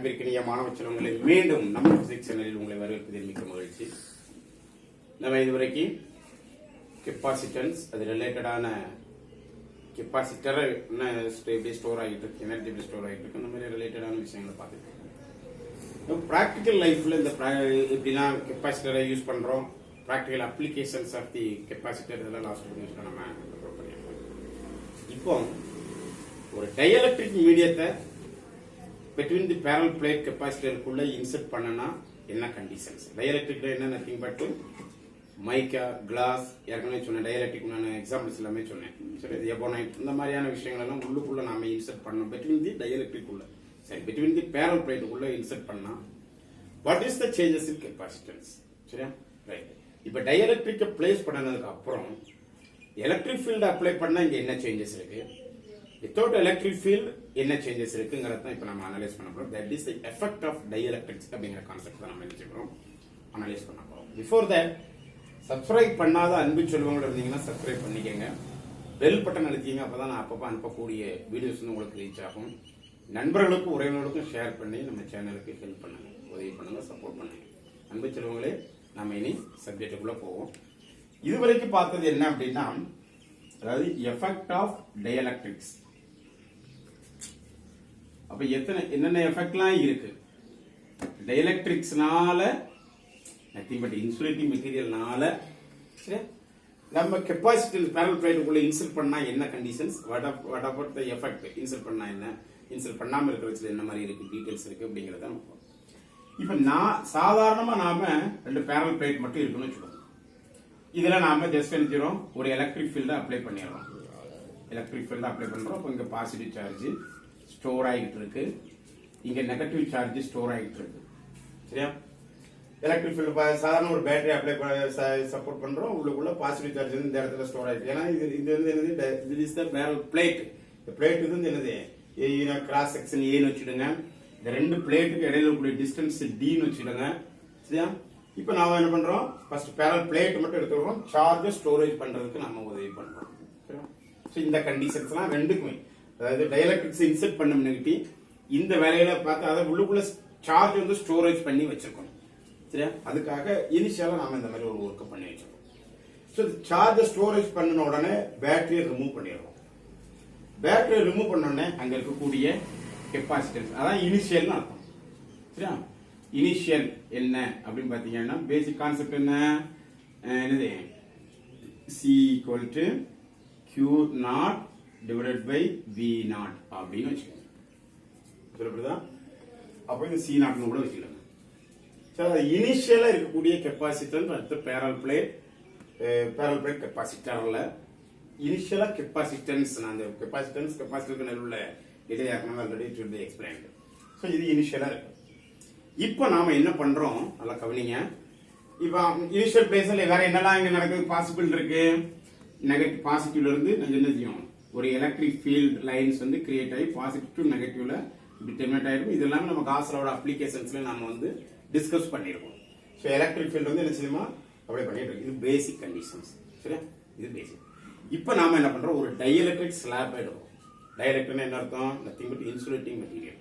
அன்பிற்கினிய மாணவ செல்வங்களை மீண்டும் நம்ம பிசிக்ஸ் சேனலில் உங்களை வரவேற்பதில் மிக்க மகிழ்ச்சி. நம்ம இதுவரைக்கும் கெப்பாசிட்டன்ஸ் அது ரிலேட்டடான கெப்பாசிட்டர் என்ன எப்படி ஸ்டோர் ஆகிட்டு இருக்கு, எனர்ஜி எப்படி ஸ்டோர் ஆகிட்டு இருக்கு, இந்த மாதிரி ரிலேட்டடான விஷயங்களை பார்த்துட்டு இருக்கோம். ப்ராக்டிக்கல் லைஃப்ல இந்த எப்படிலாம் கெப்பாசிட்டரை யூஸ் பண்றோம், practical applications of the capacitor இதெல்லாம் லாஸ்ட் நியூஸ்ல நம்ம பண்ணியிருக்கோம். இப்போ ஒரு டைஎலக்ட்ரிக் மீடியத்தை between the parallel plate capacitor குள்ள இன்சர்ட் பண்ணனா என்ன கண்டிஷன்ஸ்? டைஎலக்ட்ரிக்ல என்ன நதிங் பட் மைக்கா கிளாஸ் ஏற்கனவே சொன்ன டைஎலக்ட்ரிக் நான் எக்ஸாம்பிள்ஸ் எல்லாமே சொன்னேன். சரி, எபோனைட் இந்த மாதிரியான விஷயங்கள் எல்லாம் உள்ளுக்குள்ள நாம இன்சர்ட் பண்ணோம் between the டைஎலக்ட்ரிக் உள்ள, சரி, between the parallel plate குள்ள இன்சர்ட் பண்ணா what is the changes in capacitance? சரியா, ரைட். இப்போ டைஎலக்ட்ரிக்க பிளேஸ் பண்ணனதுக்கு அப்புறம் எலக்ட்ரிக் ஃபீல்ட் அப்ளை பண்ணா இங்க என்ன சேஞ்சஸ் இருக்கு, வித்தவுட் எலக்ட்ரிக் ஃபீல்ட் என்ன சேஞ்சஸ் இருக்குங்கிறத தான் இப்போ நம்ம அனலைஸ் பண்ண போறோம். That is the effect of dielectrics அப்படிங்கிற கான்செப்ட் தான் நம்ம நினைச்சுக்கிறோம் அனலைஸ் பண்ண போறோம். பிஃபோர் தட் சப்ஸ்கிரைப் பண்ணாத அன்பு செல்வங்கள் இருந்தீங்கன்னா சப்ஸ்கிரைப் பண்ணிக்கங்க, பெல் பட்டன் அழுத்திங்க, அப்பதான் நான் அப்பப்போ அனுப்பக்கூடிய வீடியோஸ் வந்து உங்களுக்கு ரீச் ஆகும். நண்பர்களுக்கும் உறவினர்களுக்கும் ஷேர் பண்ணி நம்ம சேனலுக்கு ஹெல்ப் பண்ணுங்க, உதவி பண்ணுங்க, சப்போர்ட் பண்ணுங்க. அன்பு செல்வங்களே, நம்ம இனி சப்ஜெக்டுக்குள்ள போவோம். இதுவரைக்கும் பார்த்தது என்ன அப்படின்னா, அதாவது எஃபெக்ட் ஆஃப் டைஎலக்ட்ரிக்ஸ். அப்ப என்னென்ன எஃபெக்ட்லாம் இருக்கு டைஎலக்ட்ரிக்ஸ்னால, நத்திங் பட் இன்சுலேட்டிங் மெட்டீரியல்னால. சரி, நம்ம கெப்பாசிட்டன்ஸ் பேரல் பிளேட்டுக்குள்ள இன்சர்ட் பண்ணா என்ன conditions, what about the effect, insert பண்ணா என்ன, இன்சர்ட் பண்ணாம இருக்கிறதுல என்ன மாதிரி இருக்கு, டீடைல்ஸ் இருக்கு அப்படிங்கறத நம்ம. இப்ப சாதாரணமா நாம ரெண்டு பேரல் பிளேட் மட்டும் இருக்குன்னு வச்சுக்கோங்க. இதுல நாம ஜஸ்ட் என்ன செய்றோம், ஒரு எலக்ட்ரிக் ஃபீல்ட அப்ளை பண்ணிடுறோம். எலக்ட்ரிக் ஃபீல்ட அப்ளை பண்றோம். அப்ப இங்க பாசிட்டிவ் சார்ஜ் ஸ்டோர் ஆகிட்டு இருக்கு, இங்க நெகட்டிவ் சார்ஜ் ஸ்டோர் ஆகிட்டு இருக்கு. சரியா, எலக்ட்ரிக் ஃபீல்ட் சாதாரண ஒரு பேட்டரி அப்ளை சப்போர்ட் பண்றோம், உள்ளுக்குள்ள பாசிட்டிவ் சார்ஜ் இந்த இடத்துல ஸ்டோர் ஆயிருக்கு. ஏன்னா இது வந்து என்னது, இது இஸ் தி பேரல் பிளேட். இந்த பிளேட் வந்து என்னது, கிராஸ் செக்ஷன் ஏன்னு வச்சுடுங்க. இந்த ரெண்டு பிளேட்டுக்கு இடையில இருக்கக்கூடிய டிஸ்டன்ஸ் டின்னு வச்சுடுங்க. சரியா, இப்ப நாம என்ன பண்றோம், ஃபர்ஸ்ட் பேரல் பிளேட் மட்டும் எடுத்துக்கிறோம், சார்ஜ் ஸ்டோரேஜ் பண்றதுக்கு நம்ம உதவி பண்றோம். சோ இந்த கண்டிஷன்ஸ்லாம் ரெண்டுக்குமே, அதாவது டைஎலக்ட்ரிக்ஸ் இன்சர்ட் பண்ண முன்னாடி இந்த வேலையில பார்த்தா அதை உள்ளுக்குள்ள சார்ஜ் வந்து ஸ்டோரேஜ் பண்ணி வச்சிருக்கோம். சரியா, அதுக்காக இனிஷியலா நாம இந்த மாதிரி ஒரு ஒர்க் பண்ணி வச்சிருக்கோம். சோ சார்ஜ் ஸ்டோரேஜ் பண்ணன உடனே பேட்டரியை ரிமூவ் பண்ணிடுறோம். பேட்டரியை ரிமூவ் பண்ண உடனே அங்க இருக்கக்கூடிய கெப்பாசிட்டன்ஸ், அதான் இனிஷியல்னு அர்த்தம். சரியா, இனிஷியல் என்ன அப்படின்னு பாத்தீங்கன்னா, பேசிக் கான்செப்ட் என்னது, C equal to Q0 divided by V0 அப்படின்னு வச்சுக்கோங்க. புரியுதா? அப்ப இந்த C0 கூட வச்சுக்கலாம். சரி, இனிஷியலா இருக்கக்கூடிய கெப்பாசிட்டன்ஸ் அடுத்து பேரல் பிளேட் கெப்பாசிட்டர்ல இனிஷியலா கெப்பாசிட்டன்ஸ், அந்த கெப்பாசிட்டருக்கு நடுவுல இதை already to be explained. So இது இனிஷியலா இருக்கு. இப்போ நாம என்ன பண்றோம், நல்லா கவனிங்க. இப்போ இனிஷியல் பிளேஸ்ல வேற என்னெல்லாம் இங்க நடக்குது பாசிபிள் இருக்கு. நெகட்டிவ் பாசிட்டிவ்ல இருந்து நம்ம என்ன செய்யும், ஒரு எலக்ட்ரிக் ஃபீல்ட் லைன்ஸ் வந்து கிரியேட் ஆகி பாசிட்டிவ் டு நெகட்டிவ்ல இப்படி டெர்மினேட் ஆயிருக்கும். இது எல்லாமே நம்ம காஸ்லோட அப்ளிகேஷன்ஸ்ல நாம வந்து டிஸ்கஸ் பண்ணிருக்கோம். ஸோ எலக்ட்ரிக் ஃபீல்ட் வந்து என்ன செய்யுமா அப்ளை பண்ணிட்டு இருக்கு. இது பேசிக் கண்டிஷன்ஸ். சரியா, இது பேசிக். இப்போ நாம என்ன பண்றோம், ஒரு டைஎலக்ட்ரிக் ஸ்லாப் எடுக்கிறோம். டைஎலக்ட்ரிக்னா என்ன அர்த்தம், nothing but insulating material.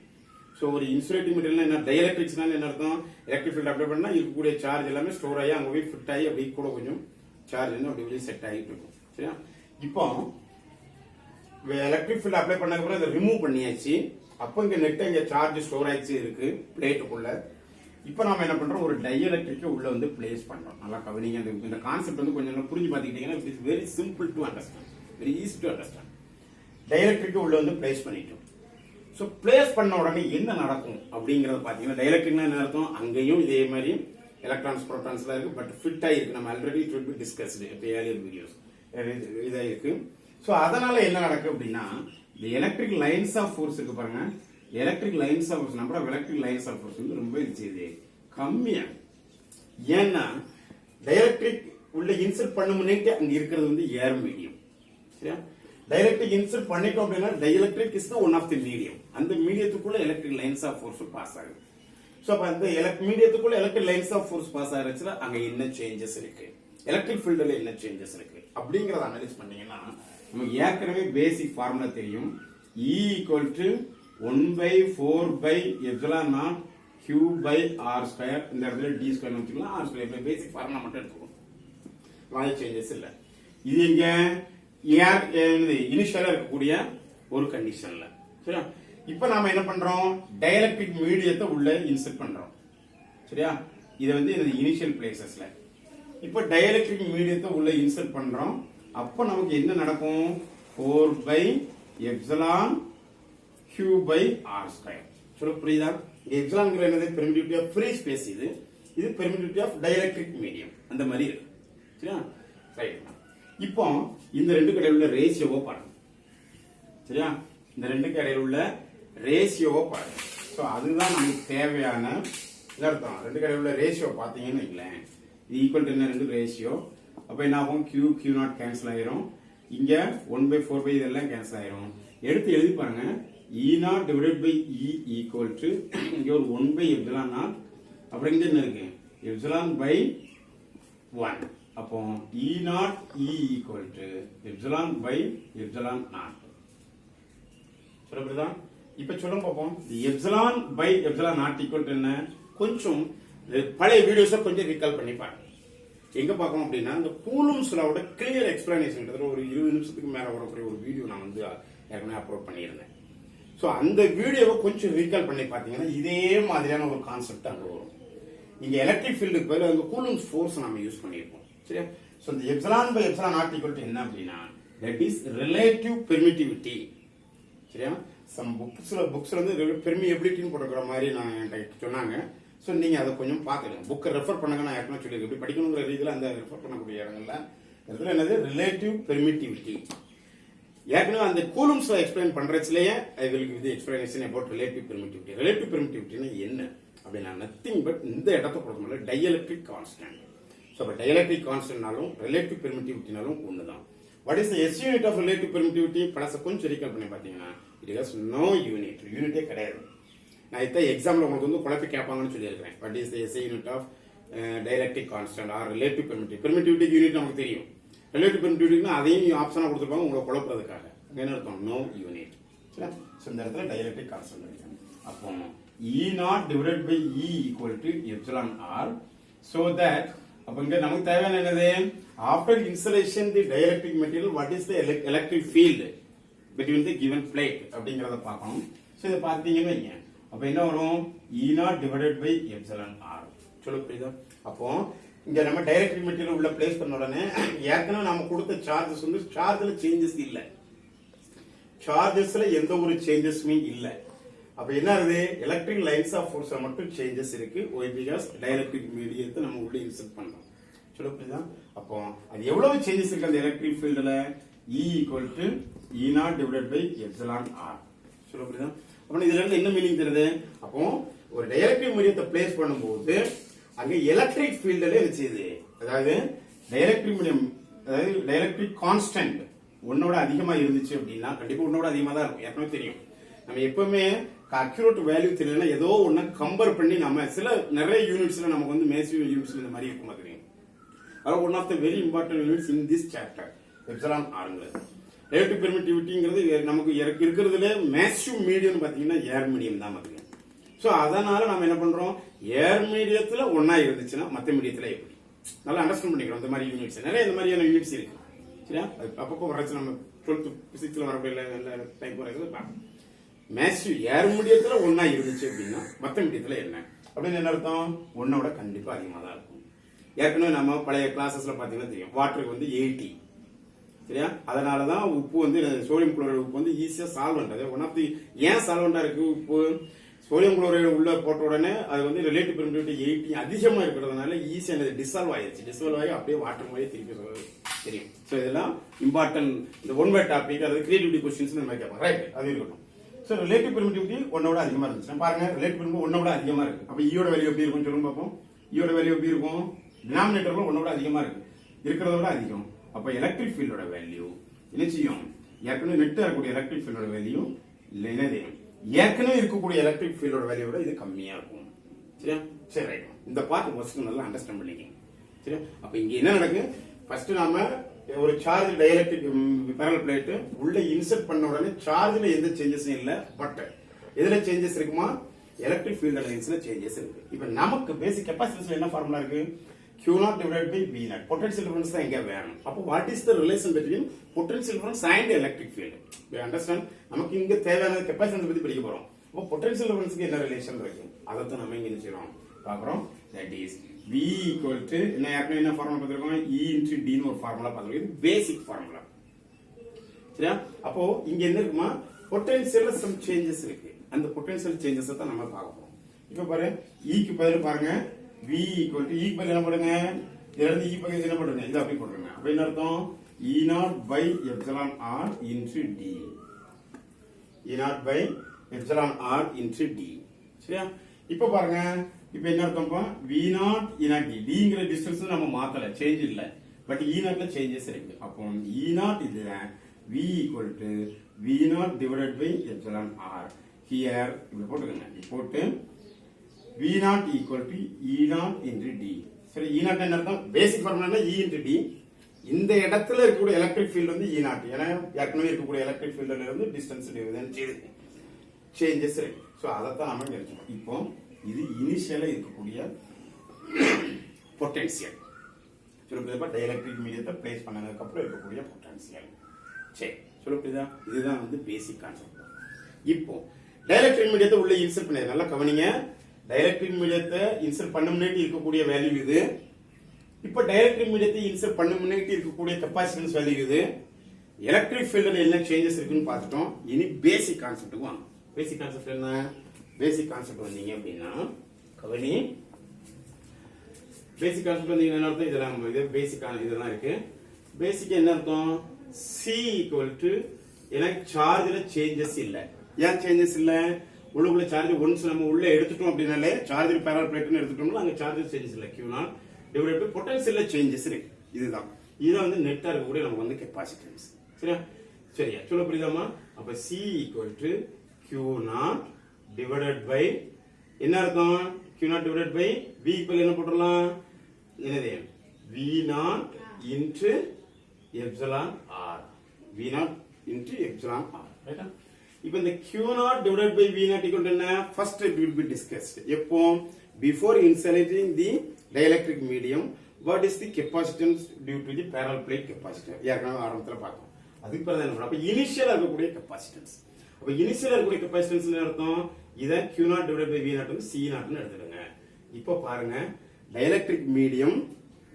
So ஒரு இன்சுலேட்டிங் மெட்டீரியல் என்ன, டைஎலக்ட்ரிக்ஸ்னால என்ன அர்த்தம், எலக்ட்ரிக் ஃபீல்ட் அப்ளை பண்ணா இருக்கக்கூடிய சார்ஜ் எல்லாமே ஸ்டோர் ஆகி அங்க போய் ஃபிட் ஆகி அப்படி கூட கொஞ்சம் சார்ஜ் வந்து அப்படி செட் ஆகிட்டு இருக்கும். சரியா, இப்போ எலக்ட்ரிக் ஃபீல்ட் அப்ளை பண்ணதுக்கு அப்புறம் இதை ரிமூவ் பண்ணியாச்சு. அப்போ இங்க நெட் இங்க சார்ஜ் ஸ்டோர் ஆயிடுச்சு இருக்கு பிளேட்டுக்குள்ள. இப்போ நாம என்ன பண்றோம், ஒரு டைஎலக்ட்ரிக் உள்ள வந்து பிளேஸ் பண்றோம். நல்லா கவனிங்க, இந்த கான்செப்ட் வந்து கொஞ்சம் புரிஞ்சு பாத்துக்கிட்டீங்கன்னா it is very simple to understand, very easy to understand. Dielectric உள்ள வந்து பிளேஸ் பண்ணிட்டோம். ஸோ பிளேஸ் பண்ண உடனே என்ன நடக்கும் அப்படிங்கறத பாத்தீங்கன்னா, டைஎலக்ட்ரிக்னா என்ன அர்த்தம், அங்கேயும் இதே மாதிரி எலக்ட்ரான்ஸ் புரோட்டான்ஸ்லாம் இருக்கு, பட் ஃபிட் ஆயிருக்கு. நம்ம already it will be discussed இப்போ ஏர்லியர் வீடியோஸ் இதா இருக்கு. சோ அதனால என்ன நடக்கும் அப்படின்னா, இந்த எலக்ட்ரிக் லைன்ஸ் ஆஃப் ஃபோர்ஸ் இருக்கு பாருங்க, electric lines of force, number of electric lines of force வந்து ரொம்ப இது கம்மியா. ஏன்னா டைஎலக்ட்ரிக் உள்ள இன்சர்ட் பண்ண முன்னே அங்க இருக்கிறது வந்து ஏர் மீடியம். சரியா, டைஎலக்ட்ரிக் இன்சர்ட் பண்ணிட்டோம் அப்படின்னா dielectric is one of the medium. அந்த மீடியத்துக்குள்ள electric lines of force pass ஆகுது. சோ அப்ப அந்த மீடியத்துக்குள்ள electric lines of force pass ஆகிறச்சுல அங்க என்ன சேஞ்சஸ் இருக்கு, எலக்ட்ரிக் ஃபீல்ட்ல என்ன சேஞ்சஸ் இருக்கு அப்படிங்கறத அனலைஸ் பண்ணீங்கன்னா, நமக்கு ஏற்கனவே பேசிக் ஃபார்முலா தெரியும். E equal to 1/4/ε0 Q/r². இந்த இடத்துல d ஸ்கொயர் வச்சுக்கலாம், r ஸ்கொயர் பேசிக் ஃபார்முலா மட்டும் எடுத்துக்கோங்க. லாஜிக் சேஞ்சஸ் இல்ல. இது எங்க இனிஷியலா இருக்கக்கூடிய ஒரு கண்டிஷன்ல. சரியா? இப்போ நாம என்ன பண்றோம், டைஎலக்ட்ரிக் மீடியத்தை உள்ள இன்சர்ட் பண்றோம். சரியா? இது வந்து இனிஷியல் பிளேசஸ்ல. இப்போ டைஎலக்ட்ரிக் மீடியத்தை உள்ள இன்சர்ட் பண்றோம். அப்போ நமக்கு என்ன நடக்கும், 4/ε Q/r². சொல்ல புரியுதா? எப்சிலான்ங்கிற என்னது, பெர்மிட்டிவிட்டி ஆஃப் ஃப்ரீ ஸ்பேஸ். இது பெர்மிட்டிவிட்டி ஆஃப் டைஎலக்ட்ரிக் மீடியம். அந்த மாதிரி இருக்கு. சரியா? ரைட். இப்போ இந்த ரெண்டுக்கு இடையில உள்ள ரேஷியோவை பாருங்க. சரியா? இந்த ரெண்டுக்கு இடையில உள்ள ரேஷியோவை பாருங்க. ஸோ அதுதான் நமக்கு தேவையான அர்த்தம். ரெண்டுக்கு இடையில உள்ள ரேஷியோ பார்த்தீங்கன்னு வைங்களேன், இது ஈக்குவல் டு என்ன, ரெண்டு ரேஷியோ. அப்போ என்ன ஆகும், Q0 கேன்சல் ஆயிரும், இங்க 1/4 இதெல்லாம் கேன்சல் ஆயிரும். எடுத்து எழுதி பாருங்க, E0 divided by E equal to இங்க ஒரு 1/ε0, அப்புறம் இங்க என்ன இருக்கு, ε/1. அப்போ E0 E ஈக்குவல் டு ε/ε0. சொல்லுதா? இப்ப சொல்லுங்க பாப்போம், ε/ε0 ஈக்குவல் டு என்ன, கொஞ்சம் பழைய வீடியோஸை கொஞ்சம் ரீகால் பண்ணி பாருங்க. எங்க பார்க்கணும் அப்படின்னா, இந்த கூலும்ஸ் லாவோட கிளியர் எக்ஸ்பிளனேஷன் ஒரு 20 நிமிஷத்துக்கு மேல வரக்கூடிய ஒரு வீடியோ நான் வந்து ஏற்கனவே அப்லோட் பண்ணியிருந்தேன். ஸோ அந்த வீடியோவை கொஞ்சம் ரீகால் பண்ணி பார்த்தீங்கன்னா இதே மாதிரியான ஒரு கான்செப்ட் அங்கே வரும். இங்க எலக்ட்ரிக் ஃபீல்டுக்கு பதில் அந்த கூலும்ஸ் ஃபோர்ஸ் நம்ம யூஸ் பண்ணியிருப்போம். சரியா? ஸோ இந்த ε/ε0 ஈக்குவல் டு என்ன அப்படின்னா, தட் இஸ் ரிலேட்டிவ் பெர்மிட்டிவிட்டி. சரியா? சம் புக்ஸ்ல வந்து பெர்மியபிலிட்டின்னு போட்டுக்கிற மாதிரி நான் என்கிட்ட சொன்னாங்க. ஸோ நீங்க அதை கொஞ்சம் பார்த்துக்கணும், புக்கை ரெஃபர் பண்ணுங்க. நான் ஏற்கனவே சொல்லியிருக்கேன், எப்படி படிக்கணுங்கிற ரீதியில் அந்த ரெஃபர் பண்ணக்கூடிய இடங்கள்ல இடத்துல என்னது, ரிலேட்டிவ் பெர்மிட்டிவிட்டி. ஏற்கனவே அந்த கூலும்ஸ் எக்ஸ்பிளைன் பண்றதுலயே I will give the explanation about relative permittivity. Relative பெர்மிட்டிவிட்டினா என்ன அப்படின்னா, நத்திங் பட் இந்த இடத்தை பொறுத்தவரை டைஎலக்ட்ரிக் கான்ஸ்டன்ட். ஸோ அப்போ டைஎலக்ட்ரிக் கான்ஸ்டன்ட்னாலும் ரிலேட்டிவ் பெர்மிட்டிவிட்டினாலும் ஒன்று தான். What is the S unit of relative permittivity? பழச கொஞ்சம் ரீகால் பண்ணி பார்த்தீங்கன்னா, இட் ஹஸ் நோ யூனிட். யூனிட்டே கிடையாது. நான் இத்த எக்ஸாம்பிள் உங்களுக்கு வந்து குழப்பி கேட்பாங்கன்னு சொல்லியிருக்கிறேன். What is the S unit of dielectric constant R relative permittivity? Permittivity unit நமக்கு தெரியும். ரிலேட்டிவ் பெர்மிட்டிவிட்டினா அதையும் ஆப்ஷனா கொடுத்துருப்பாங்க உங்களை குழப்பறதுக்காக. என்ன அர்த்தம், நோ யூனிட். சரி, ஸோ இந்த இடத்துல டைஎலக்ட்ரிக் கான்ஸ்டன்ட் இருக்கு. அப்போ E0 divided by E equal to εr. So that அப்போ இங்க நமக்கு தேவையான என்னது, after insulation the dielectric material what is the electric field between the given plate அப்படிங்கறத பார்க்கணும். ஸோ இதை பார்த்தீங்கன்னு வைங்க, அப்ப என்ன வரும், E0 டிவைடட் பை εr. சொல்ல புரியுதா? அப்போ இங்க நம்ம டைஎலக்ட்ரிக் மெட்டீரியல் உள்ள பிளேஸ் பண்ண உடனே ஏற்கனவே நம்ம கொடுத்த சார்ஜஸ் வந்து சார்ஜ்ல சேஞ்சஸ் இல்ல, சார்ஜஸ்ல எந்த ஒரு சேஞ்சஸுமே இல்ல. அப்ப என்ன ஆகுது, எலக்ட்ரிக் லைன்ஸ் ஆஃப் ஃபோர்ஸ்ல மட்டும் சேஞ்சஸ் இருக்கு. ஒய் பிகாஸ் டைஎலக்ட்ரிக் மீடியத்தை நம்ம உள்ள இன்சர்ட் பண்றோம். சொல்ல புரியுதா? அப்போ அது எவ்வளவு சேஞ்சஸ் இருக்கு அந்த எலக்ட்ரிக் ஃபீல்டுல, E equal to E0 divided by εr. சொல்ல புரியுதா? அப்ப இதுல இருந்து என்ன மீனிங் தெரியுது, அப்போ ஒரு டைஎலக்ட்ரிக் மீடியத்தை பிளேஸ் பண்ணும்போது அங்க எலக்ட்ரிக் ஃபீல்டுல என்ன செய்யுது, அதாவது டைஎலக்ட்ரிக் மீடியம், அதாவது டைஎலக்ட்ரிக் கான்ஸ்டன்ட் ஒன்னோட அதிகமா இருந்துச்சு அப்படின்னா கண்டிப்பா ஒன்னோட அதிகமா தான் இருக்கும். ஏற்கனவே தெரியும், நம்ம எப்பவுமே அக்யூரேட் வேல்யூ தெரியலன்னா ஏதோ ஒண்ணு கம்பேர் பண்ணி நம்ம சில நிறைய யூனிட்ஸ்ல நமக்கு வந்து மேசிவ் யூனிட்ஸ்ல இந்த மாதிரி இருக்கும் தெரியும். அதாவது one of the very important units in this chapter εr. Relative பெர்மிட்டிவிட்டிங்கிறது நமக்கு இருக்கிறதுல மேசிவ் மீடியம் பாத்தீங்கன்னா ஏர் மீடியம் தான் பாத்தீங்க. சோ அதனால நம்ம என்ன பண்றோம், ஏர் மீடியத்துல ஒன்னா இருந்துச்சுன்னா மத்த மீடியத்துல எப்படி நல்லா அண்டர்ஸ்டாண்ட் பண்ணிக்கிறோம். இந்த மாதிரி யூனிட்ஸ் நிறைய இந்த மாதிரியான யூனிட்ஸ் இருக்கு. சரியா? அப்பப்போ வரைச்சு நம்ம 12th பிசிக்ஸ்ல வரக்கூடிய டைப் வரைக்கும் மேசிவ் ஏர் மீடியத்துல ஒன்னா இருந்துச்சு அப்படின்னா மத்த மீடியத்துல என்ன அப்படின்னு என்ன அர்த்தம், ஒன்னோட கண்டிப்பா அதிகமா தான் இருக்கும். ஏற்கனவே நம்ம பழைய கிளாஸஸ்ல பாத்தீங்கன்னா தெரியும், வாட்டருக்கு வந்து 80. சரியா? அதனாலதான் உப்பு வந்து சோடியம் குளோரைடு உப்பு வந்து ஈஸியா சால்வெண்ட். அது ஒன் ஆஃப் தி ஏன் சால்வெண்டா இருக்கு உப்பு, சோடியம் குளோரைடு உள்ள போட்ட உடனே அது வந்து ரிலேட்டிவ் பெர்மிட்டிவிட்டி 80 அதிகமா இருக்கிறதுனால ஈஸியா டிசால்வ் ஆயிடுச்சு. டிசால்வ் ஆகி அப்படியே வாட்டர் மாதிரி திருப்பி தெரியும். சோ இதெல்லாம் இம்பார்ட்டன்ட் இந்த ஒன் வே டாபிக், அது கிரியேட்டிவிட்டி கொஸ்டின்ஸ் நம்ம கேட்பாங்க. ரைட், அது இருக்கட்டும். சோ ரிலேட்டிவ் பெர்மிட்டிவிட்டி ஒன்னோட அதிகமா இருந்துச்சு பாருங்க, ரிலேட்டிவ் பெர்மிட்டிவிட்டி ஒன்னோட அதிகமா இருக்கு. அப்ப ஈயோட வேல்யூ எப்படி இருக்கும் சொல்லுங்க பார்ப்போம். ஈயோட வேல்யூ எப்படி இருக்கும், டினாமினேட்டர்ல ஒன்னோட அதிகமா இருக்கு, இருக்கிறத விட அதிகம். அப்ப எலக்ட்ரிக் ஃபீல்டோட வேல்யூ என்ன செய்யும், ஏற்கனவே நெட் இருக்கக்கூடிய எலக்ட்ரிக் ஃபீல்டோட வேல்யூ என்னது, ஏற்கனவே இருக்கக்கூடிய எலக்ட்ரிக் ஃபீல்டோட வேல்யூ விட இது கம்மியா இருக்கும். சரியா? சரி, ரைட். இந்த பார்ட் ஃபர்ஸ்ட் நல்லா அண்டர்ஸ்டாண்ட் பண்ணிக்கங்க. சரியா? அப்ப இங்க என்ன நடக்கு, ஃபர்ஸ்ட் நாம ஒரு சார்ஜ் டைஎலக்ட்ரிக் பேரல் பிளேட் உள்ள இன்சர்ட் பண்ண உடனே சார்ஜ்ல எந்த சேஞ்சஸும் இல்ல, பட் எதுல சேஞ்சஸ் இருக்குமா? எலக்ட்ரிக் ஃபீல்ட் அலைன்ஸ்ல சேஞ்சஸ் இருக்கு. இப்போ நமக்கு பேசிக் கெபாசிட்டன்ஸ்ல என்ன ஃபார்முலா இருக்கு? Q0 divided by V0. Potential difference தான் இங்க வேணும். அப்போ what is the relation between potential difference and electric field? You understand? நமக்கு இங்க தேவையான கெபாசிட்டன்ஸ் பத்தி படிக்க போறோம். அப்போ potential difference என்ன ரிலேஷன் இருக்கு? அதை தான் நம்ம இங்க என்ன செய்றோம் பார்க்கறோம். That is V equal to என்ன ஃபார்முலா பார்த்திருக்கோம்? E into D ன்னு ஒரு ஃபார்முலா பார்த்திருக்கோம். இது பேசிக் ஃபார்முலா. சரியா? அப்போ இங்க என்ன இருக்குமா? பொட்டன்ஷியல்ல சம் சேஞ்சஸ் இருக்கு. அந்த பொட்டன்ஷியல் சேஞ்சஸ் தான் நம்ம பார்க்க போறோம். இப்போ பாரு E க்கு பதிலா பாருங்க V equal to E க்கு பதிலா என்ன போடுங்க? இதுல இருந்து E பக்கத்துல என்ன போடுங்க? இத அப்படி போடுங்க. அப்ப என்ன அர்த்தம்? E0 by epsilon R into D. E0 by epsilon R into D. சரியா? இப்போ பாருங்க இப்போ என்ன அர்த்தம்ப்பா? V0 E0 D. Dங்கிற டிஸ்டன்ஸ் நம்ம மாத்தல, சேஞ்ச் இல்ல. பட் E0 ல சேஞ்சஸ் இருக்கு. அப்போ E0 இது V equal to V0 divided by epsilon R. Here இப்படி போட்டுக்கங்க. இப்படி போட்டு V0 equal to E0 into D. சரி, E0 என்ன அர்த்தம்? பேசிக் ஃபார்முலா E into D. இந்த இடத்துல இருக்கக்கூடிய எலக்ட்ரிக் ஃபீல்ட் வந்து E0. ஏன்னா ஏற்கனவே இருக்கக்கூடிய எலக்ட்ரிக் ஃபீல்ட்ல இருந்து டிஸ்டன்ஸ் டிவிஷன் சேஞ்சஸ் இருக்கு. சோ அத தான் நாம எடுத்துக்கோம். இப்போ இது இனிஷியலா இருக்கக்கூடிய பொட்டன்ஷியல். சொல்லுங்க டைஎலக்ட்ரிக் மீடியத்தை பிளேஸ் பண்ணதுக்கு அப்புறம் இருக்கக்கூடிய பொட்டன்ஷியல். சரி, சொல்லுங்க இதுதான் வந்து பேசிக் கான்செப்ட். இப்போ டைஎலக்ட்ரிக் மீடியத்தை உள்ள இன்சர்ட் பண்ணது நல்லா கவனிங்க. டைஎலக்ட்ரிக் மீடியத்தை இன்சர்ட் பண்ண முன்னாடி இருக்கக்கூடிய வேல்யூ இது. இப்போ டைஎலக்ட்ரிக் மீடியத்தை இன்சர்ட் பண்ண முன்னாடி இருக்கக்கூடிய கெபாசிட்டன்ஸ் வேல்யூ இது. எலக்ட்ரிக் ஃபீல்ட்ல என்ன சேஞ்சஸ் இருக்குன்னு பார்த்துட்டோம். இனி பேசிக் கான்செப்ட்டுக்கு வாங்க. பேசிக் கான்செப்ட் என்ன? பேசிக் கான்செப்ட் வந்தீங்க அப்படின்னா கவனி. பேசிக் கான்செப்ட் வந்தீங்க என்ன அர்த்தம்? இதெல்லாம் இது பேசிக் இதெல்லாம் இருக்கு. பேசிக் என்ன அர்த்தம்? C equal to எனக்கு சார்ஜ்ல சேஞ்சஸ் இல்ல. ஏன் சேஞ்சஸ் இல்ல? உள்ளுக்குள்ள சார்ஜ் ஒன்ஸ் நம்ம உள்ள எடுத்துட்டோம் அப்படினாலே சார்ஜ் பேரல் பிளேட்னு எடுத்துட்டோம்னா அங்க சார்ஜ் சேஞ்சஸ் இல்ல. Q0 டிவைடட் பை பொட்டன்ஷியல்ல சேஞ்சஸ் இருக்கு. இதுதான் வந்து நெட்டா இருக்கக்கூடிய நமக்கு வந்து கெபாசிட்டன்ஸ். சரியா? சரியா சொல்ல புரியுதாமா? அப்ப C equal to Q0 divided by என்ன அர்த்தம்? Q0 divided by V equal என்ன போட்டுறலாம்? என்னது? V0 into epsilon R. V0 into epsilon R. ரைட்டா? இப்போ இந்த Q0 divided by V0 equal to என்ன? First it will be discussed. எப்போ? Before insulating the dielectric medium, what is the capacitance due to the parallel plate capacitor? ஏற்கனவே ஆரம்பத்துல பார்த்தோம். அதுக்கு பிறகு என்ன? அப்ப இனிஷியலா இருக்கக்கூடிய கெபாசிட்டன்ஸ். அப்ப இனிஷியலா இருக்கக்கூடிய கெபாசிட்டன்ஸ் என்ன அர்த்தம்? இத Q0 divided by V0 க்கு C0 ன்னு எடுத்துடுங்க. இப்போ பாருங்க dielectric medium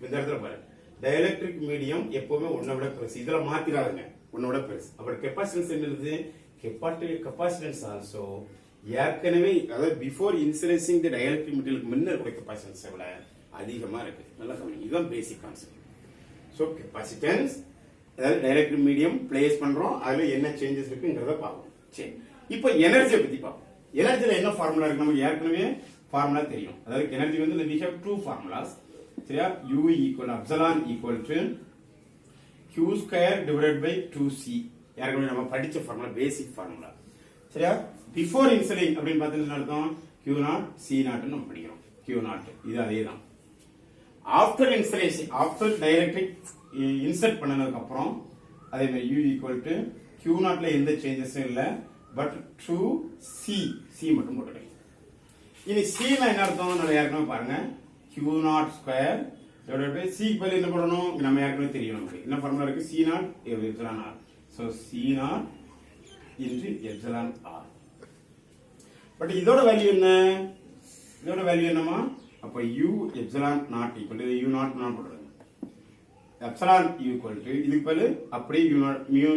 இந்த இடத்துல பாருங்க. dielectric medium எப்பவுமே ஒண்ணை விட பெருசு. இதல மாத்திராதீங்க. ஒண்ணை விட பெருசு. அப்ப கெபாசிட்டன்ஸ் என்னது? கெபாசிட்டன்ஸ் ஆல்சோ ஏற்கனவே அதாவது பிஃபோர் இன்சுலேஷிங் தி டைஎலக்ட்ரிக் மெட்டீரியலுக்கு முன்ன இருக்கிற கெபாசிட்டன்ஸ் விட அதிகமா இருக்கு. நல்லா கவனிங்க. இதுதான் பேசிக் கான்செப்ட். சோ கெபாசிட்டன்ஸ் அதாவது டைஎலக்ட்ரிக் மீடியம் பிளேஸ் பண்றோம். அதுல என்ன சேஞ்சஸ் இருக்குங்கறத பார்ப்போம். சரி, இப்போ எனர்ஜியை பத்தி பார்ப்போம். எனர்ஜில என்ன ஃபார்முலா இருக்கு? நமக்கு ஏற்கனவே ஃபார்முலா தெரியும். அதாவது எனர்ஜி வந்து we have two formulas. சரியா? U equal epsilon equal to Q square divided by 2C. ஏற்கனவே நம்ம படிச்ச ஃபார்முலா, பேசிக் ஃபார்முலா. சரியா? பிஃபோர் இன்சுலிங் அப்படின்னு பார்த்தீங்கன்னா அர்த்தம் Q0 C0 ன்னு நம்ம படிக்கிறோம். Q0 இது அதேதான். After insulation, after dielectric insert பண்ணதுக்கு அப்புறம் அதே மாதிரி U equal to Q0 ல எந்த சேஞ்சஸும் இல்ல, பட் 2C மட்டும் போட்டுட்டேன். இனி C னா என்ன அர்த்தம்? நம்ம ஏற்கனவே பாருங்க Q0 square divided by C க்கு பதிலா என்ன போடணும்? நம்ம ஏற்கனவே தெரியும். நமக்கு என்ன ஃபார்முலா இருக்கு? C0 epsilon R. So C0 into epsilon R. But இதோட வேல்யூ என்ன? இதோட வேல்யூ என்னமா? அப்ப U epsilon not equal to U not போடுறோம். epsilon equal to இதுக்கு பதிலா அப்படியே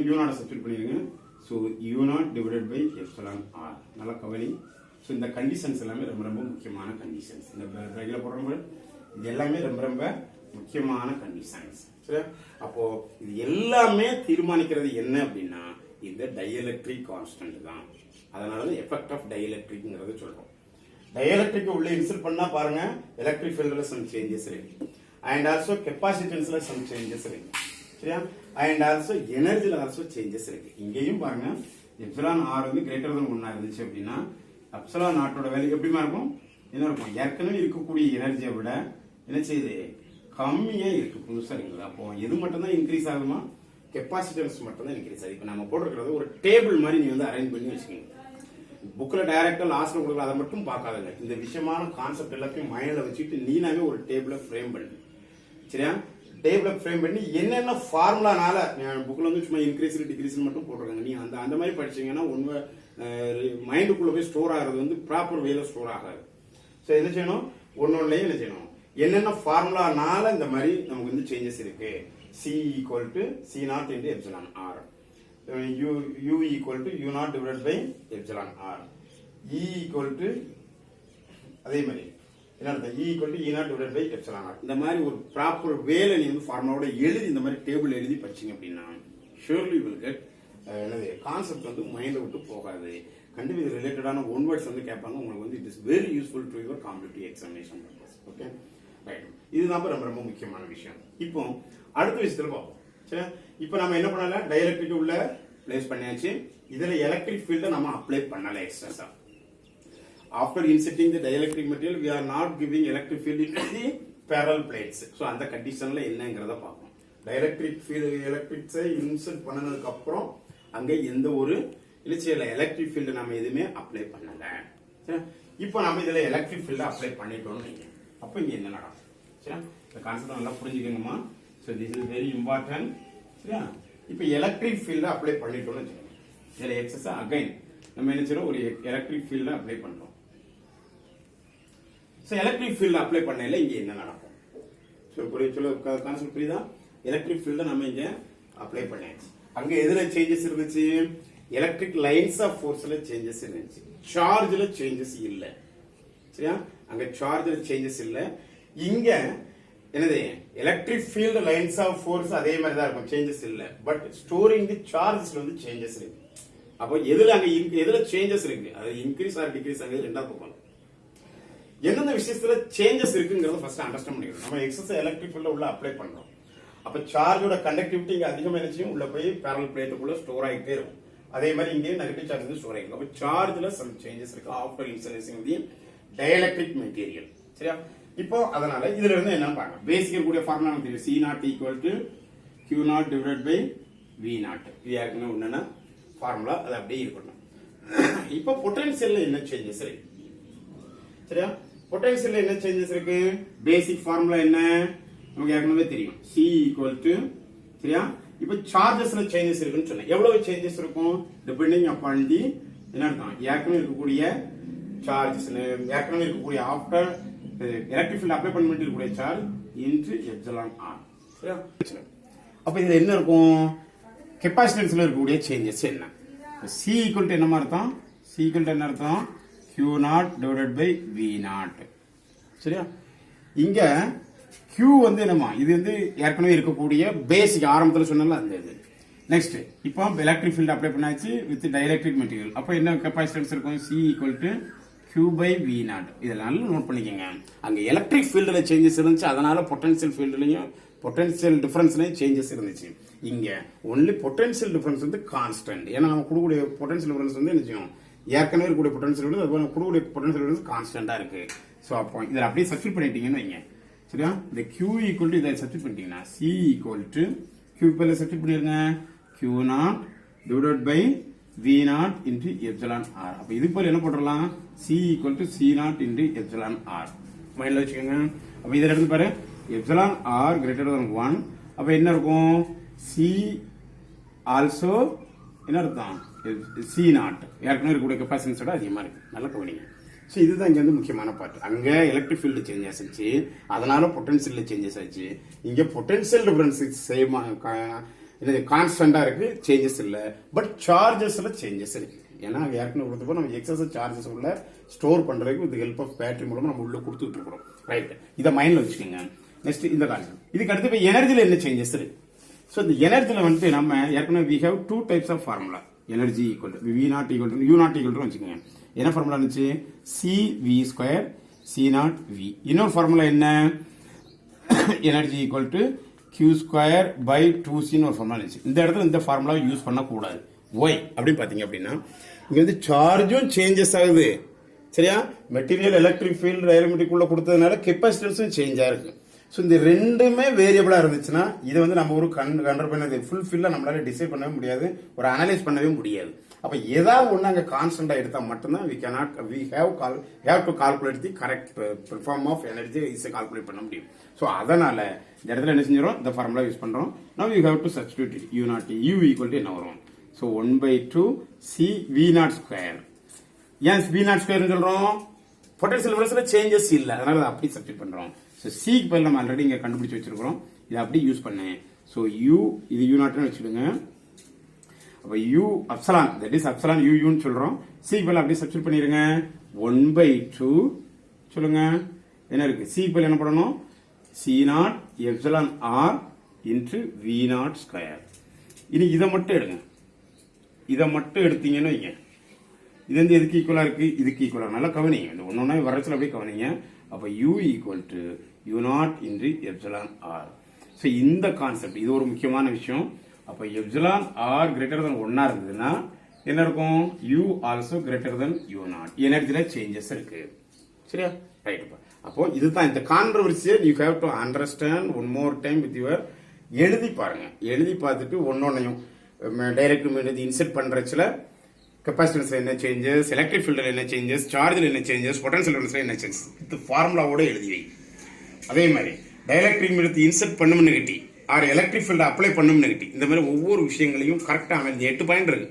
U not சப்ஸ்டிட்யூட் பண்ணிருங்க. So U not divided by epsilon R. நல்லா கவனி. சோ இந்த கண்டிஷன்ஸ் எல்லாமே ரொம்ப ரொம்ப முக்கியமான கண்டிஷன்ஸ். இந்த பிராக்கெட்ல போடுறோம். இது எல்லாமே ரொம்ப ரொம்ப முக்கியமான கண்டிஷன்ஸ். சரியா? அப்போ இது எல்லாமே தீர்மானிக்கிறது என்ன அப்படின்னா இந்த டைஎலக்ட்ரிக் கான்ஸ்டன்ட் தான். அதனால தான் எஃபெக்ட் ஆஃப் டைஎலக்ட்ரிக்ங்கிறது சொல்றோம். டைஎலக்ட்ரிக் உள்ள இன்சர்ட் பண்ணா பாருங்க எலக்ட்ரிக் ஃபீல்ட்ல சம் சேஞ்சஸ் இருக்கு. அண்ட் ஆல்சோ கெபாசிட்டன்ஸ்ல சம் சேஞ்சஸ் இருக்கு. சரியா? அண்ட் ஆல்சோ எனர்ஜில ஆல்சோ சேஞ்சஸ் இருக்கு. இங்கேயும் பாருங்க எப்சிலான் R வந்து கிரேட்டர் தென் 1 இருந்துச்சு அப்படின்னா எப்சிலான் நாட்டோட வேல்யூ எப்படிமா இருக்கும்? என்ன இருக்கும்? ஏற்கனவே இருக்கக்கூடிய எனர்ஜியை விட என்ன செய்யுது? கம்மியா இருக்கு புதுசா இருக்குது. அப்போ எது மட்டும் தான் இன்க்ரீஸ் ஆகுமா? கெபாசிட்டன்ஸ் மட்டும் தான் இன்க்ரீஸ் ஆகுது. இப்போ நம்ம போட்டிருக்கிறது ஒரு டேபிள் மாதிரி நீ வந்து அரேஞ்ச் பண்ணி வச்சுக்கோங்க. புக்ல டைரக்டா லாஸ்ட்ல கொடுக்கல அதை மட்டும் பார்க்காதங்க. இந்த விஷயமான கான்செப்ட் எல்லாத்தையும் மைண்ட்ல வச்சுட்டு நீனாவே ஒரு டேபிள ஃப்ரேம் பண்ணு. சரியா? டேபிள ஃப்ரேம் பண்ணி என்னென்ன ஃபார்முலானால புக்ல வந்து சும்மா இன்க்ரீஸ் டிகிரீஸ் மட்டும் போட்டுருக்காங்க. நீ அந்த மாதிரி படிச்சீங்கன்னா உண்மை மைண்டுக்குள்ள போய் ஸ்டோர் ஆகிறது வந்து ப்ராப்பர் வேல ஸ்டோர் ஆகாது. ஸோ என்ன செய்யணும், ஒன்னொன்னுலயும் என்ன செய்யணும், என்னென்ன ஃபார்முலானால இந்த மாதிரி நமக்கு வந்து சேஞ்சஸ் இருக்கு. C equal to C0 into epsilon r, U equal to U0 divided by epsilon r, E equal to அதே மாதிரி என்ன E equal to E0 divided by epsilon r. இந்த மாதிரி ஒரு ப்ராப்பர் வேல நீ வந்து ஃபார்முலாவோட எழுதி இந்த மாதிரி டேபிள் எழுதி படிச்சீங்க அப்படின்னா surely will get என்னது கான்செப்ட் வந்து மைண்ட விட்டு போகாது. கண்டிப்பா இது ரிலேட்டடான ஒன் வேர்ட்ஸ் வந்து கேட்பாங்க. உங்களுக்கு வந்து it is very useful to your competitive examination purpose. Okay right, இதுதான் ரொம்ப ரொம்ப முக்கியமான விஷயம். இப்போ அடுத்த விஷயத்துல பார்ப்போம். சரி, இப்போ நம்ம என்ன பண்ணல, டைஎலக்ட்ரிக் உள்ள பிளேஸ் பண்ணியாச்சு. இதுல எலக்ட்ரிக் ஃபீல்ட நம்ம அப்ளை பண்ணல extra. After inserting the dielectric material we are not giving electric field into the parallel plates. So அந்த கண்டிஷன்ல என்னங்கறத பார்ப்போம். டைஎலக்ட்ரிக் ஃபீல்ட் எலக்ட்ரிக்ஸை இன்செர்ட் பண்ணனதுக்கு அப்புறம் அங்க எந்த ஒரு இனிஷியல் எலக்ட்ரிக் ஃபீல்ட் நாம எதுவுமே அப்ளை பண்ணல. சரி, இப்போ நாம இதுல எலக்ட்ரிக் ஃபீல்ட் அப்ளை பண்ணிட்டோம்னு வைங்க. அப்ப இங்க என்ன நடக்கும்? சரி, இந்த கான்செப்ட் நல்லா புரிஞ்சுக்கங்கம்மா. So this is very important. சரியா? இப்போ எலக்ட்ரிக் ஃபீல்ட் அப்ளை பண்ணிட்டோம்னு வச்சுக்கோங்க. இதுல எக்ஸஸ் அகைன் நம்ம என்ன செய்றோம், ஒரு எலக்ட்ரிக் ஃபீல்ட் அப்ளை பண்றோம். சோ எலக்ட்ரிக் ஃபீல்ட் அப்ளை பண்ணல இங்க என்ன நடக்கும்? சோ புரியுது கான்செப்ட் புரியுதா? எலக்ட்ரிக் ஃபீல்ட் நம்ம இங்க அப்ளை பண்ணியாச்சு. அங்க எதுல சேஞ்சஸ் இருந்துச்சு? எலக்ட்ரிக் லைன்ஸ் ஆஃப் ஃபோர்ஸ்ல சேஞ்சஸ் இருந்துச்சு, சார்ஜ்ல சேஞ்சஸ் இல்ல. சரியா? அங்க சார்ஜ்ல சேஞ்சஸ் இல்ல. இங்க என்னது, electric field lines of force அதே மாதிரி தான் இருக்கும், சேஞ்சஸ் இல்ல. பட் ஸ்டோரிங் தி சார்ஜஸ்ல வந்து சேஞ்சஸ் இருக்கு. அப்போ எதுல அங்க எதுல சேஞ்சஸ் இருக்கு, அது இன்க்ரீஸ் ஆர் டிக்ரீஸ் ஆகுது ரெண்டா பார்க்கணும். எந்தெந்த விஷயத்துல சேஞ்சஸ் இருக்குங்கிறத ஃபர்ஸ்ட் அண்டர்ஸ்டாண்ட் பண்ணிக்கணும். நம்ம எக்ஸஸ் எலக்ட்ரிக் ஃபீல்ட் உள்ள அப்ளை பண்றோம். அப்ப சார்ஜோட கண்டக்டிவிட்டி இங்க அதிகமா நினைச்சும் உள்ள போய் பேரலல் பிளேட்டுக்குள்ள ஸ்டோர் ஆகிட்டே இருக்கும். அதே மாதிரி இங்கே நெகட்டிவ் சார்ஜ் வந்து ஸ்டோர் ஆகிருக்கும். அப்ப சார்ஜ்ல சம் சேஞ்சஸ் இருக்கு ஆஃப்டர் இன்சர்ஷன் தி டைஎலக்ட்ரிக் மெட்டீரியல். சரியா? இப்போ அதனால இதுல இருந்து என்ன பாருங்க, பேசிக் இருக்கக்கூடிய ஃபார்முலா நமக்கு தெரியும். C0 equal to Q0 divided by V0. இது ஏற்கனவே என்னன்னா ஃபார்முலா, அது அப்படியே இருக்கணும். இப்போ பொட்டன்ஷியல்ல என்ன சேஞ்சஸ் இருக்கு? சரியா? பொட்டன்ஷியல்ல என்ன சேஞ்சஸ் இருக்கு? பேசிக் ஃபார்முலா என்ன நமக்கு ஏற்கனவே தெரியும். C equal to, சரியா? இப்போ சார்ஜஸ்ல சேஞ்சஸ் இருக்குன்னு சொன்னேன். எவ்வளவு சேஞ்சஸ் இருக்கும்? டிபெண்டிங் அப்பான் தி என்ன அர்த்தம், ஏற்கனவே இருக்கக்கூடிய சார்ஜஸ், ஏற்கனவே இருக்கக்கூடிய ஆஃப்டர் எலக்ட்ரிக் ஃபீல்ட் அப்ளை பண்ணிட்டு இருக்கக்கூடிய சார்ஜ் இன்டு எப்சிலான் ஆர். சரியா? அப்ப இதுல என்ன இருக்கும், கெபாசிட்டன்ஸ்ல இருக்கக்கூடிய சேஞ்சஸ் என்ன? C equal to என்ன அர்த்தம்? C equal to என்ன அர்த்தம்? Q0 divided by V0. சரியா? இங்க Q வந்து என்னமா, இது வந்து ஏற்கனவே இருக்கக்கூடிய பேசிக் ஆரம்பத்தில் சொன்னால அந்த இது. நெக்ஸ்ட் இப்போ எலக்ட்ரிக் ஃபீல்ட் அப்ளை பண்ணாச்சு வித் டைஎலக்ட்ரிக் மெட்டீரியல். அப்ப என்ன கெபாசிட்டன்ஸ் இருக்கும்? C equal to Q by V0. இதெல்லாம் நோட் பண்ணிக்கங்க. அங்க எலக்ட்ரிக் ஃபீல்ட்ல சேஞ்சஸ் இருந்துச்சு, அதனால பொட்டன்ஷியல் ஃபீல்ட்லயும் பொட்டன்ஷியல் டிஃபரன்ஸ்லயும் சேஞ்சஸ் இருந்துச்சு. இங்க ஒன்லி பொட்டன்ஷியல் டிஃபரன்ஸ் வந்து கான்ஸ்டன்ட். ஏன்னா நம்ம கொடுக்கக்கூடிய பொட்டன்ஷியல் டிஃபரன்ஸ் வந்து என்ன செய்யும், ஏற்கனவே இருக்கக்கூடிய பொட்டன்ஷியல் வந்து அது கொடுக்கக்கூடிய பொட்டன்ஷியல் வந்து கான்ஸ்டன்டா இருக்கு. சோ அப்போ இதை அப்படியே சப்ஸ்டிட் பண்ணிட்டீங்கன்னு வைங்க. சரியா? இந்த Q equal to இதை சப்ஸ்டிட் பண்ணிட்டீங்கன்னா C equal to Q பேர்ல சப்ஸ்டிட் பண்ணிருங்க, Q0 divided by V0 into epsilon r. அப்ப இது பேர் என்ன போட்டுறலாம், C equal to C0 into epsilon r. மைண்ட்ல வச்சுக்கோங்க. அப்ப இதில் எடுத்து பாரு, epsilon r greater than 1. அப்ப என்ன இருக்கும், C also என்ன அர்த்தம், C0 ஏற்கனவே இருக்கக்கூடிய கெபாசிட்டன்ஸோட அதிகமா இருக்கு. நல்லா கவனிங்க. சோ இதுதான் இங்க வந்து முக்கியமான பார்ட். அங்க எலக்ட்ரிக் ஃபீல்ட் சேஞ்சஸ் ஆச்சு, அதனால பொட்டன்ஷியல்ல சேஞ்சஸ் ஆச்சு. இங்க பொட்டன்ஷியல் டிஃபரன்ஸ் சேம் கான்ஸ்டன்டா இருக்கு, சேஞ்சஸ் இல்ல. பட் சார்ஜஸ்ல சேஞ்சஸ் இருக்கு. ஏன்னா ஏற்கனவே கொடுத்தப்போ நம்ம எக்ஸஸ் சார்ஜஸ் உள்ள ஸ்டோர் பண்றதுக்கு வித் ஹெல்ப் ஆஃப் பேட்டரி மூலமா நம்ம உள்ள கொடுத்துட்டு இருக்கிறோம். ரைட், இதை மைண்ட்ல வச்சுக்கோங்க. நெக்ஸ்ட் இந்த கான்செப்ட். இதுக்கு அடுத்து இப்போ எனர்ஜில என்ன சேஞ்சஸ் இருக்கு? ஸோ இந்த எனர்ஜில வந்துட்டு நம்ம ஏற்கனவே we have two types of formula. Energy equal to V0 equal to U0 equal to வச்சுக்கோங்க. என்ன ஃபார்முலா இருந்துச்சு? CV2 C0V. இன்னொரு ஃபார்முலா என்ன? Energy equal to Q2 by 2C ஒரு ஃபார்முலா இருந்துச்சு. இந்த இடத்துல இந்த ஃபார்முலா யூஸ் பண்ணக்கூடாது. ஒய் அப்படின்னு பாத்தீங்க அப்படின்னா, இங்க வந்து சார்ஜும் சேஞ்சஸ் ஆகுது. சரியா? மெட்டீரியல் எலக்ட்ரிக் ஃபீல்டு டைஎலக்ட்ரிக் உள்ள கொடுத்ததுனால கெப்பாசிட்டன்ஸும் சேஞ்ச் ஆயிருக்கு. ஸோ இந்த ரெண்டுமே வேரியபிளா இருந்துச்சுன்னா இதை வந்து நம்ம ஒரு கண்ட்ரோல் பண்ணது ஃபுல் ஃபில்லா நம்மளால டிசைட் பண்ணவே முடியாது, ஒரு அனலைஸ் பண்ணவே முடியாது. அப்ப ஏதாவது ஒண்ணு அங்க கான்ஸ்டன்டா எடுத்தா மட்டும்தான் we have to calculate the correct form of energy is calculate பண்ண முடியும். சோ அதனால இந்த இடத்துல என்ன செஞ்சோம், இந்த ஃபார்முலா யூஸ் பண்றோம். now you have to substitute it. u naught u equal to என்ன வரும், so 1/2 c v naught square. ஏன் v naught square னு சொல்றோம், பொட்டன்ஷியல் டிஃபரன்ஸ்ல சேஞ்சஸ் இல்ல, அதனால அதை அப்படி சப்ஸ்டிட் பண்றோம். சோ c க்கு பதிலா நம்ம ஆல்ரெடி இங்க கண்டுபிடிச்சு வச்சிருக்கோம், இத அப்படி யூஸ் பண்ணேன். சோ u இது u naught னு வெச்சிடுங்க. அப்ப u epsilon, that is epsilon u ன்னு சொல்றோம். c க்கு பதிலா அப்படி சப்ஸ்டிட் பண்ணிருங்க. 1/2 சொல்லுங்க, என்ன இருக்கு, c க்கு பதிலா என்ன பண்ணனும், c naught epsilon r into v naught square. இனி இத மட்டும் எடுங்க, இத மட்டும் எடுத்தீங்கன்னு வைங்க, இது வந்து எதுக்கு ஈக்குவலா இருக்கு, இதுக்கு ஈக்குவலா. நல்லா கவனிங்க, இந்த ஒன்னொன்னா வரச்சல அப்படியே கவனிங்க. அப்ப u equal to u naught into epsilon r. So இந்த கான்செப்ட் இது ஒரு முக்கியமான விஷயம். அப்ப epsilon r greater than 1 இருந்ததுன்னா என்ன இருக்கும், u also greater than u naught. எனர்ஜில சேஞ்சஸ் இருக்கு, சரியா, ரைட். அப்போ இதுதான் இந்த கான்ட்ரோவர்சியை you have to understand one more time with your, எழுதி பாருங்க, எழுதி பார்த்துட்டு ஒன்னொன்னையும் டைரக்ட் மீடியம் இன்செர்ட் பண்றதுல கெபாசிட்டன்ஸ்ல என்ன சேஞ்சஸ், எலக்ட்ரிக் ஃபீல்ட்ல என்ன சேஞ்சஸ், சார்ஜ்ல என்ன சேஞ்சஸ், பொட்டன்ஷியல் டிஃபரன்ஸ்ல என்ன சேஞ்சஸ், இது ஃபார்முலாவோட எழுதி வை. அதே மாதிரி டைஎலக்ட்ரிக் மீடியத்தை இன்செர்ட் பண்ணும்னு கட்டி ஆர் எலக்ட்ரிக் ஃபீல்ட் அப்ளை பண்ணும்னு கட்டி இந்த மாதிரி ஒவ்வொரு விஷயங்களையும் கரெக்டா அமைந்து 8 பாயிண்ட் இருக்கு.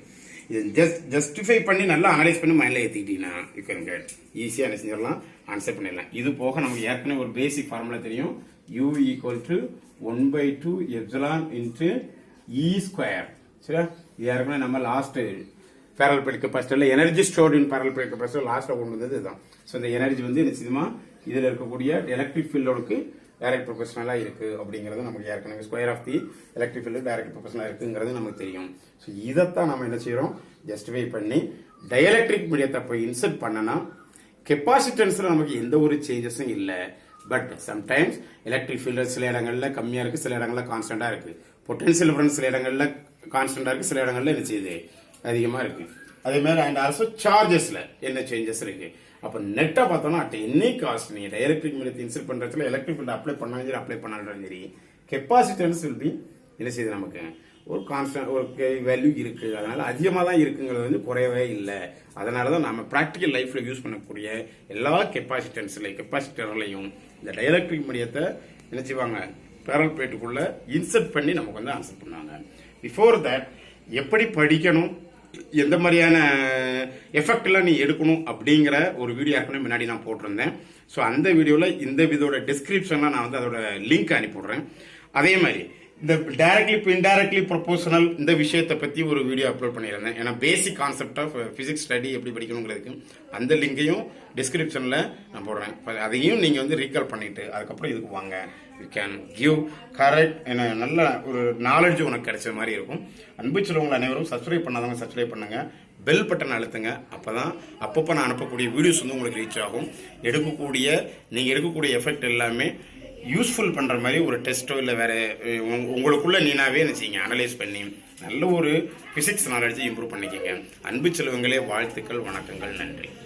இது ஜஸ்டிஃபை பண்ணி நல்லா அனலைஸ் பண்ணி மைண்ட்ல ஏத்திட்டீங்கன்னா யூ கேன் கெட் ஈஸியா என்ன செஞ்சிடலாம், ஆன்சர் பண்ணிடலாம். இது போக நமக்கு ஏற்கனவே ஒரு பேசிக் ஃபார்முலா தெரியும், u equal to 1/2 epsilon into e square. சரியா, இது ஏற்கனவே நம்ம லாஸ்ட் பேரல் பிளேட் கெபாசிட்டர்ல energy stored in parallel plate capacitor லாஸ்ட்ல கொண்டு வந்தது இதுதான். சோ இந்த எனர்ஜி வந்து நிச்சயமா இதுல இருக்கக்கூடிய எலக்ட்ரிக் ஃபீல்டோடுக்கு டைரக்ட் ப்ரொபோஷனலா இருக்கு அப்படிங்கிறது நமக்கு ஏற்கனவே square of the electric field direct ப்ரொபோஷனலா இருக்குங்கிறது நமக்கு தெரியும். சோ இதைத்தான் நம்ம என்ன செய்யறோம், ஜஸ்டிஃபை பண்ணி டயலக்ட்ரிக் மீடியத்தை போய் இன்செர்ட் பண்ணனா கெபாசிட்டன்ஸ்ல நமக்கு எந்த ஒரு சேஞ்சஸும் இல்ல. பட் சம்டைம்ஸ் எலக்ட்ரிக் ஃபீல்டு சில இடங்கள்ல கம்மியா இருக்கு, சில இடங்கள்ல கான்ஸ்டன்டா இருக்கு. பொட்டன்ஷியல் டிஃபரன்ஸ் சில இடங்கள்ல கான்ஸ்டன்டா இருக்கு, சில இடங்கள்ல என்ன செய்யுது, அதிகமா இருக்கு. அதே மாதிரி அண்ட் ஆல்சோ சார்ஜஸ்ல என்ன சேஞ்சஸ் இருக்கு. அப்ப நெட்டா பார்த்தோம்னா அட் எனி காஸ்ட் நீங்க டைரக்ட்ரிக் மீடியத்தை இன்செர்ட் பண்றதுல எலக்ட்ரிக் ஃபீல்ட் அப்ளை பண்ணாலும் சரி அப்ளை பண்ணாலும் சரி கெபாசிட்டன்ஸ் வில் பி என்ன செய்யுது, நமக்கு ஒரு கான்ஸ்டன்ட் ஒரு வேல்யூ இருக்கு. அதனால அதிகமா தான் இருக்குங்கிறது வந்து குறையவே இல்லை. அதனாலதான் நம்ம பிராக்டிக்கல் லைஃப்ல யூஸ் பண்ணக்கூடிய எல்லா கெப்பாசிட்டர்லையும் இந்த டைஎலக்ட்ரிக் மீடியத்தை என்ன செய்வாங்க, பேரல் பிளேட்டுக்குள்ள இன்செர்ட் பண்ணி நமக்கு வந்து ஆன்சர் பண்ணுவாங்க. பிஃபோர் தட் எப்படி படிக்கணும், எந்த மாதிரியான எஃபெக்ட் எல்லாம் நீ எடுக்கணும் அப்படிங்கிற ஒரு வீடியோ ஏற்கனவே முன்னாடி நான் போட்டிருந்தேன். ஸோ அந்த வீடியோல இந்த இதோட டிஸ்கிரிப்ஷன்ல நான் வந்து அதோட லிங்க் அனுப்பிவிடுறேன். அதே மாதிரி இந்த டைரக்ட்லி இன்டைரக்ட்லி ப்ரொபோஷனல் இந்த விஷயத்தை பத்தி ஒரு வீடியோ அப்லோட் பண்ணியிருந்தேன். ஏன்னா basic concept of physics study எப்படி படிக்கணுங்கிறதுக்கு அந்த லிங்கையும் டிஸ்கிரிப்ஷன்ல நான் போடுறேன். அதையும் நீங்க வந்து ரீகால் பண்ணிட்டு அதுக்கப்புறம் இதுக்கு வாங்க, யூ கேன் கிவ் கரெக்ட் நல்ல ஒரு நாலேஜ் உனக்கு கிடைச்ச மாதிரி இருக்கும். அன்பு சொல்லுவங்க அனைவரும் சப்ஸ்கிரைப் பண்ணாதவங்க சப்ஸ்கிரைப் பண்ணுங்க, பெல் பட்டன் அழுத்துங்க. அப்பதான் அப்பப்போ நான் அனுப்பக்கூடிய வீடியோஸ் வந்து உங்களுக்கு ரீச் ஆகும். நீங்க எடுக்கக்கூடிய எஃபெக்ட் எல்லாமே யூஸ்ஃபுல் பண்ற மாதிரி ஒரு டெஸ்டோ இல்ல வேற உங்களுக்குள்ள நீனாவே நினைச்சீங்க அனலைஸ் பண்ணி நல்ல ஒரு பிசிக்ஸ் நாலேஜ் இம்ப்ரூவ் பண்ணிக்கங்க. அன்பு செல்வங்களே, வாழ்த்துக்கள், வணக்கங்கள், நன்றி.